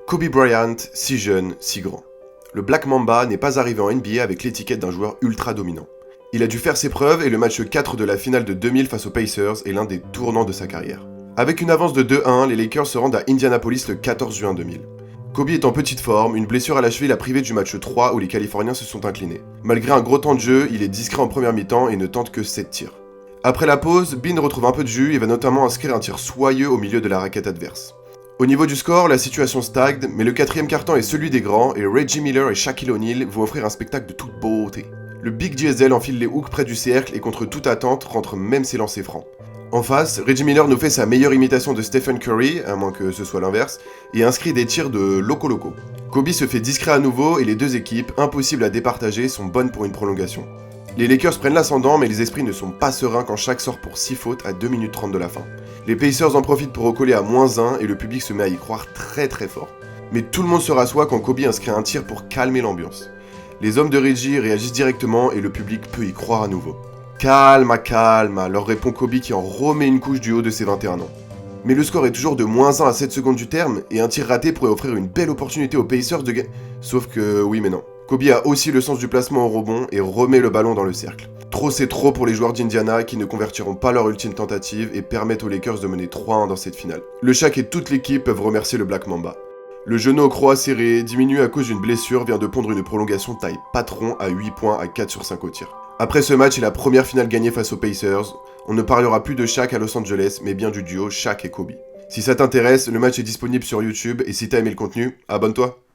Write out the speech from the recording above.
Kobe Bryant, si jeune, si grand. Le Black Mamba n'est pas arrivé en NBA avec l'étiquette d'un joueur ultra dominant. Il a dû faire ses preuves et le match 4 de la finale de 2000 face aux Pacers est l'un des tournants de sa carrière. Avec une avance de 2-1, les Lakers se rendent à Indianapolis le 14 juin 2000. Kobe est en petite forme, une blessure à la cheville l'a privé du match 3 où les Californiens se sont inclinés. Malgré un gros temps de jeu, il est discret en première mi-temps et ne tente que 7 tirs. Après la pause, Bean retrouve un peu de jus et va notamment inscrire un tir soyeux au milieu de la raquette adverse. Au niveau du score, la situation stagne, mais le quatrième quart-temps est celui des grands et Reggie Miller et Shaquille O'Neal vont offrir un spectacle de toute beauté. Le Big Diesel enfile les hooks près du cercle et contre toute attente rentre même ses lancers francs. En face, Reggie Miller nous fait sa meilleure imitation de Stephen Curry, à moins que ce soit l'inverse, et inscrit des tirs de Loco Loco. Kobe se fait discret à nouveau et les deux équipes, impossibles à départager, sont bonnes pour une prolongation. Les Lakers prennent l'ascendant, mais les esprits ne sont pas sereins quand Shaq sort pour 6 fautes à 2 minutes 30 de la fin. Les Pacers en profitent pour recoller à -1 et le public se met à y croire très très fort. Mais tout le monde se rassoit quand Kobe inscrit un tir pour calmer l'ambiance. Les hommes de Reggie réagissent directement et le public peut y croire à nouveau. Calma, calma, leur répond Kobe qui en remet une couche du haut de ses 21 ans. Mais le score est toujours de -1 à 7 secondes du terme et un tir raté pourrait offrir une belle opportunité aux Pacers de gagner. Sauf que oui mais non. Kobe a aussi le sens du placement au rebond et remet le ballon dans le cercle. Trop c'est trop pour les joueurs d'Indiana qui ne convertiront pas leur ultime tentative et permettent aux Lakers de mener 3-1 dans cette finale. Le Shaq et toute l'équipe peuvent remercier le Black Mamba. Le genou au croc serré, diminué à cause d'une blessure, vient de pondre une prolongation taille patron à 8 points à 4 sur 5 au tir. Après ce match et la première finale gagnée face aux Pacers, on ne parlera plus de Shaq à Los Angeles mais bien du duo Shaq et Kobe. Si ça t'intéresse, le match est disponible sur YouTube et si t'as aimé le contenu, abonne-toi.